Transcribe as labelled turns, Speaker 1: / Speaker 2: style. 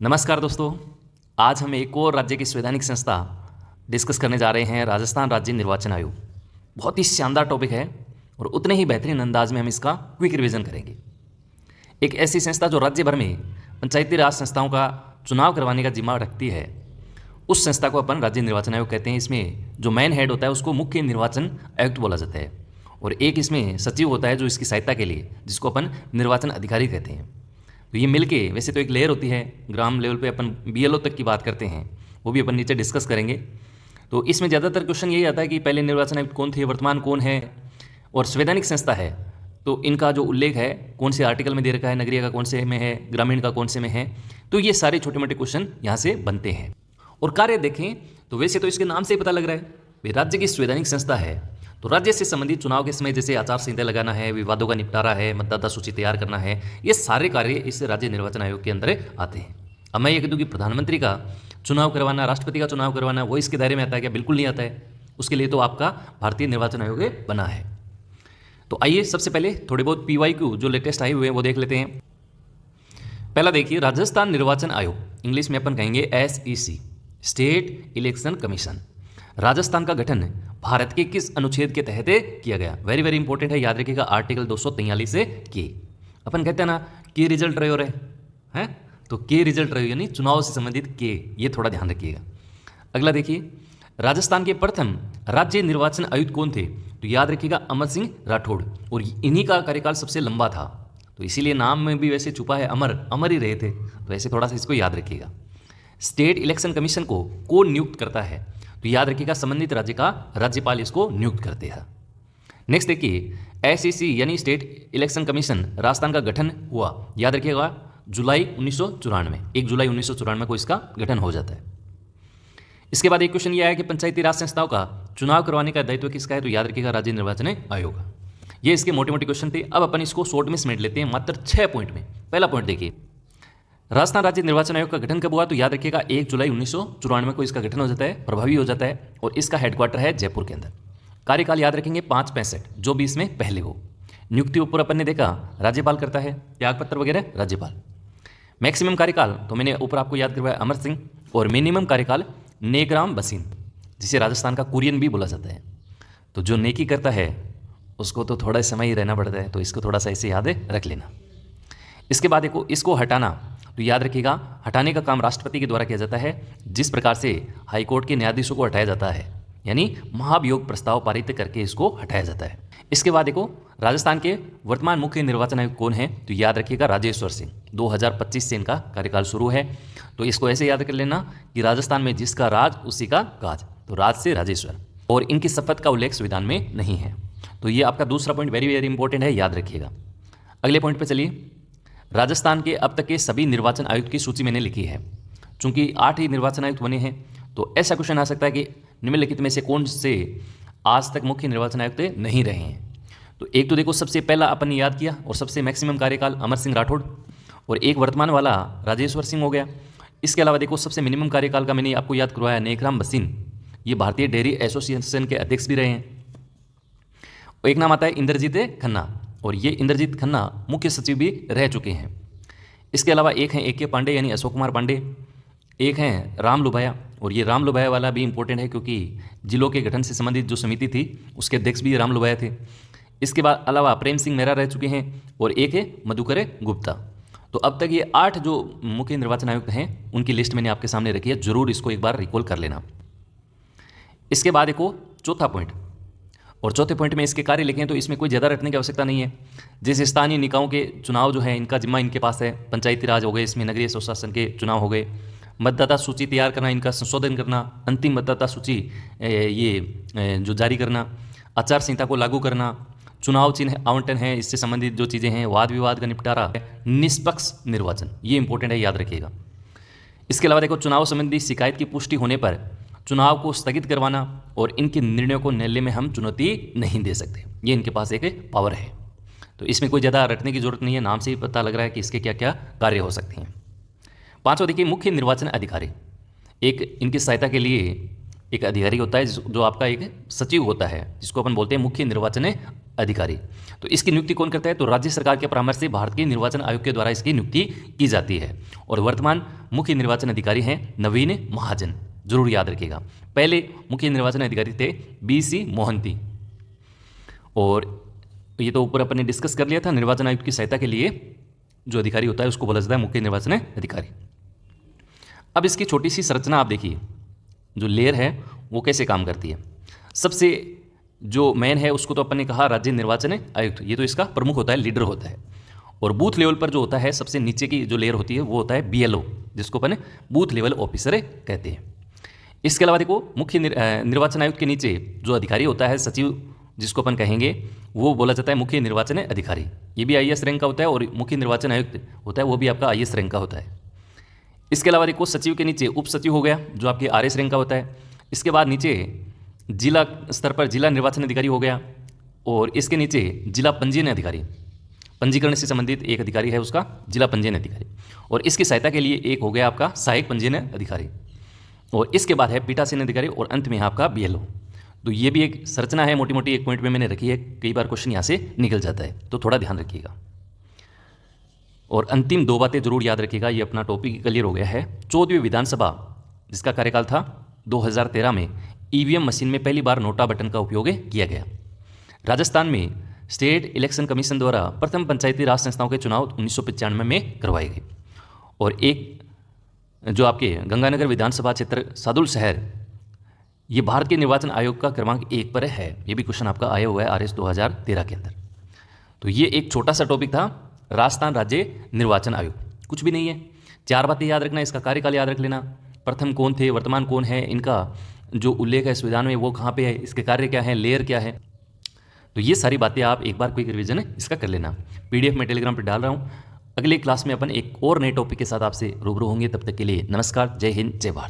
Speaker 1: नमस्कार दोस्तों। आज हम एक और राज्य की संवैधानिक संस्था डिस्कस करने जा रहे हैं, राजस्थान राज्य निर्वाचन आयोग। बहुत ही शानदार टॉपिक है और उतने ही बेहतरीन अंदाज में हम इसका क्विक रिवीजन करेंगे। एक ऐसी संस्था जो राज्य भर में पंचायती राज संस्थाओं का चुनाव करवाने का जिम्मा रखती है, उस संस्था को अपन राज्य निर्वाचन आयोग कहते हैं। इसमें जो मेन हेड होता है उसको मुख्य निर्वाचन आयुक्त बोला जाता है और एक इसमें सचिव होता है जो इसकी सहायता के लिए, जिसको अपन निर्वाचन अधिकारी कहते हैं। तो ये मिलके वैसे तो एक लेयर होती है, ग्राम लेवल पे अपन बीएलओ तक की बात करते हैं, वो भी अपन नीचे डिस्कस करेंगे। तो इसमें ज़्यादातर क्वेश्चन यही आता है कि पहले निर्वाचन आयुक्त कौन थे, वर्तमान कौन है, और संवैधानिक संस्था है तो इनका जो उल्लेख है कौन से आर्टिकल में दे रखा है, नगरीय का कौन से में है, ग्रामीण का कौन से में है। तो ये सारे छोटे मोटे क्वेश्चन यहाँ से बनते हैं। और कार्य देखें तो वैसे तो इसके नाम से ही पता लग रहा है भाई राज्य की संवैधानिक संस्था है, तो राज्य से संबंधित चुनाव के समय जैसे आचार संहिता लगाना है, विवादों का निपटारा है, मतदाता सूची तैयार करना है, ये सारे कार्य इस राज्य निर्वाचन आयोग के अंदर आते हैं। अब मैं ये कह दूँ कि प्रधानमंत्री का चुनाव करवाना, राष्ट्रपति का चुनाव करवाना, वो इसके दायरे में आता है क्या? बिल्कुल नहीं आता है। उसके लिए तो आपका भारतीय निर्वाचन आयोग बना है। तो आइए सबसे पहले थोड़े बहुत PYQ जो लेटेस्ट आए हुए हैं वो देख लेते हैं। पहला देखिए, राजस्थान निर्वाचन आयोग, इंग्लिश में अपन कहेंगे SEC, state election commission. Rajasthan का गठन भारत के किस अनुच्छेद के तहत किया गया? वेरी वेरी इंपॉर्टेंट है, याद रखिएगा, आर्टिकल 243 से के। अपन कहते हैं ना के रिजल्ट रहे हो रहे हैं, तो के रिजल्ट रहे यानी चुनाव से संबंधित के, ये थोड़ा ध्यान रखिएगा। अगला देखिए, राजस्थान के प्रथम राज्य निर्वाचन आयुक्त कौन थे? तो याद रखिएगा अमर सिंह राठौड़, और इन्हीं का कार्यकाल सबसे लंबा था, तो इसीलिए नाम में भी वैसे छुपा है अमर, अमर ही रहे थे, तो ऐसे थोड़ा सा इसको याद रखिएगा। स्टेट इलेक्शन कमीशन को कौन नियुक्त करता है? तो याद रखिएगा संबंधित राज्य का राज्यपाल इसको नियुक्त करते हैं। नेक्स्ट देखिए, SEC यानी स्टेट इलेक्शन कमीशन, राजस्थान का गठन हुआ, याद रखिएगा जुलाई 1994, 1 जुलाई 1994 को इसका गठन हो जाता है। इसके बाद एक क्वेश्चन ये आया कि पंचायती राज संस्थाओं का चुनाव करवाने का दायित्व किसका है? तो याद रखिएगा राज्य निर्वाचन आयोग का। ये इसके मोटे मोटे क्वेश्चन थे। अब अपन इसको शॉर्ट में समेट लेते हैं मात्र 6 पॉइंट में। पहला पॉइंट देखिए, राजस्थान राज्य निर्वाचन आयोग का गठन कब हुआ? तो याद रखिएगा 1 जुलाई 1994 को इसका गठन हो जाता है, प्रभावी हो जाता है, और इसका हेडक्वार्टर है जयपुर के अंदर। कार्यकाल याद रखेंगे 565, जो भी इसमें पहले हो। नियुक्ति ऊपर अपन ने देखा राज्यपाल करता है, त्यागपत्र वगैरह राज्यपाल। मैक्सिमम कार्यकाल तो मैंने ऊपर आपको याद करवाया अमर सिंह, और मिनिमम कार्यकाल नेकराम बसीन, जिसे राजस्थान का कुरियन भी बोला जाता है। तो जो नेकी करता है उसको तो थोड़ा समय ही रहना पड़ता है, तो इसको थोड़ा सा ऐसे याद रख लेना। इसके बाद देखो, इसको हटाना, तो याद रखिएगा हटाने का काम राष्ट्रपति के द्वारा किया जाता है, जिस प्रकार से हाईकोर्ट के न्यायाधीशों को हटाया जाता है, यानी महाभियोग प्रस्ताव पारित करके इसको हटाया जाता है। इसके बाद देखो, राजस्थान के वर्तमान मुख्य निर्वाचन आयुक्त कौन है? तो याद रखिएगा राजेश्वर सिंह, 2025 से इनका कार्यकाल शुरू है। तो इसको ऐसे याद कर लेना कि राजस्थान में जिसका राज उसी का काज, तो राज से राजेश्वर, और इनकी शपथ का उल्लेख संविधान में नहीं है। तो ये आपका दूसरा पॉइंट वेरी वेरी इंपॉर्टेंट है, याद रखिएगा। अगले पॉइंट पे चलिए, राजस्थान के अब तक के सभी निर्वाचन आयुक्त की सूची मैंने लिखी है। चूंकि 8 ही निर्वाचन आयुक्त बने हैं, तो ऐसा क्वेश्चन आ सकता है कि निम्नलिखित में से कौन से आज तक मुख्य निर्वाचन आयुक्त नहीं रहे हैं? तो एक तो देखो, सबसे पहला अपन ने याद किया और सबसे मैक्सिमम कार्यकाल अमर सिंह राठौड़, और एक वर्तमान वाला राजेश्वर सिंह हो गया। इसके अलावा देखो, सबसे मिनिमम कार्यकाल का मैंने आपको याद करवाया नेकराम बसीन, ये भारतीय डेयरी एसोसिएशन के अध्यक्ष भी रहे हैं। एक नाम आता है इंद्रजीत खन्ना, और ये इंद्रजीत खन्ना मुख्य सचिव भी रह चुके हैं। इसके अलावा एक हैं AK पांडे यानी अशोक कुमार पांडे, एक हैं राम लुभाया, और ये राम लुभाया वाला भी इंपॉर्टेंट है क्योंकि जिलों के गठन से संबंधित जो समिति थी उसके अध्यक्ष भी राम लुभाया थे। इसके बाद अलावा प्रेम सिंह मेहरा रह चुके हैं, और एक है मधुकर गुप्ता। तो अब तक ये 8 जो मुख्य निर्वाचन आयुक्त हैं उनकी लिस्ट मैंने आपके सामने रखी है, जरूर इसको एक बार रिकॉल कर लेना। इसके बाद देखो चौथा पॉइंट, और चौथे पॉइंट में इसके कार्य लिखे हैं, तो इसमें कोई ज़्यादा रटने की आवश्यकता नहीं है। जैसे स्थानीय निकायों के चुनाव जो है इनका जिम्मा इनके पास है, पंचायती राज हो गए, इसमें नगरीय स्वशासन के चुनाव हो गए, मतदाता सूची तैयार करना, इनका संशोधन करना, अंतिम मतदाता सूची ये जो जारी करना, आचार संहिता को लागू करना, चुनाव चिन्ह आवंटन है, इससे संबंधित जो चीज़ें हैं, वाद विवाद का निपटारा, निष्पक्ष निर्वाचन, ये इंपॉर्टेंट है, याद रखिएगा। इसके अलावा देखो, चुनाव संबंधी शिकायत की पुष्टि होने पर चुनाव को स्थगित करवाना, और इनके निर्णयों को न्यायालय में हम चुनौती नहीं दे सकते, ये इनके पास एक पावर है। तो इसमें कोई ज़्यादा रटने की जरूरत नहीं है, नाम से ही पता लग रहा है कि इसके क्या क्या कार्य हो सकते हैं। पांचवा देखिए, मुख्य निर्वाचन अधिकारी, एक इनकी सहायता के लिए एक अधिकारी होता है जो आपका एक सचिव होता है, जिसको अपन बोलते हैं मुख्य निर्वाचन अधिकारी। तो इसकी नियुक्ति कौन करता है? तो राज्य सरकार के परामर्श से भारत के निर्वाचन आयोग के द्वारा इसकी नियुक्ति की जाती है। और वर्तमान मुख्य निर्वाचन अधिकारी हैं नवीन महाजन, जरूर याद रखिएगा। पहले मुख्य निर्वाचन अधिकारी थे BC मोहंती। और ये तो ऊपर अपन ने डिस्कस कर लिया था, निर्वाचन आयुक्त की सहायता के लिए जो अधिकारी होता है उसको बोला जाता है मुख्य निर्वाचन अधिकारी। अब इसकी छोटी सी संरचना आप देखिए, जो लेयर है वो कैसे काम करती है। सबसे जो मेन है उसको तो अपन ने कहा राज्य निर्वाचन आयुक्त, ये तो इसका प्रमुख होता है, लीडर होता है। और बूथ लेवल पर जो होता है सबसे नीचे की जो लेयर होती है वो होता है BLO, जिसको अपन बूथ लेवल ऑफिसर कहते हैं। इसके अलावा देखो मुख्य निर्वाचन आयुक्त के नीचे जो अधिकारी होता है सचिव, जिसको अपन कहेंगे, वो बोला जाता है मुख्य निर्वाचन अधिकारी। ये भी IAS रैंक का होता है। और मुख्य निर्वाचन आयुक्त होता है वो भी आपका IAS रैंक का होता है। इसके अलावा देखो सचिव के नीचे उप सचिव हो गया जो आपके RS रैंक का होता है। इसके बाद नीचे जिला स्तर पर जिला निर्वाचन अधिकारी हो गया। और इसके नीचे जिला पंजीयन अधिकारी, पंजीकरण से संबंधित एक अधिकारी है उसका जिला पंजीयन अधिकारी। और इसकी सहायता के लिए एक हो गया आपका सहायक पंजीयन अधिकारी। और इसके बाद है पीठासीन अधिकारी। और अंत में है आपका BLO। तो ये भी एक संरचना है, मोटी मोटी एक पॉइंट में मैंने रखी है, कई बार क्वेश्चन यहाँ से निकल जाता है, तो थोड़ा ध्यान रखिएगा। और अंतिम 2 बातें जरूर याद रखिएगा, ये अपना टॉपिक क्लियर हो गया है। 14वीं विधानसभा जिसका कार्यकाल था 2013 में EVM मशीन में पहली बार नोटा बटन का उपयोग किया गया। राजस्थान में स्टेट इलेक्शन कमीशन द्वारा प्रथम पंचायती राज संस्थाओं के चुनाव 1995 में करवाए गए। और एक जो आपके गंगानगर विधानसभा क्षेत्र सादुल शहर, ये भारत के निर्वाचन आयोग का क्रमांक 1 पर है। ये भी क्वेश्चन आपका आया हुआ है RS 2013 के अंदर। तो ये एक छोटा सा टॉपिक था, राजस्थान राज्य निर्वाचन आयोग, कुछ भी नहीं है। 4 बातें याद रखना, इसका कार्यकाल याद रख लेना, प्रथम कौन थे, वर्तमान कौन है, इनका जो उल्लेख है संविधान में वो कहाँ पे है, इसके कार्य क्या है, लेयर क्या है। तो ये सारी बातें आप एक बार क्विक रिवीजन इसका कर लेना। PDF में टेलीग्राम पर डाल रहा हूँ। अगले क्लास में अपन एक और नए टॉपिक के साथ आपसे रूबरू होंगे। तब तक के लिए नमस्कार, जय हिंद, जय भारत।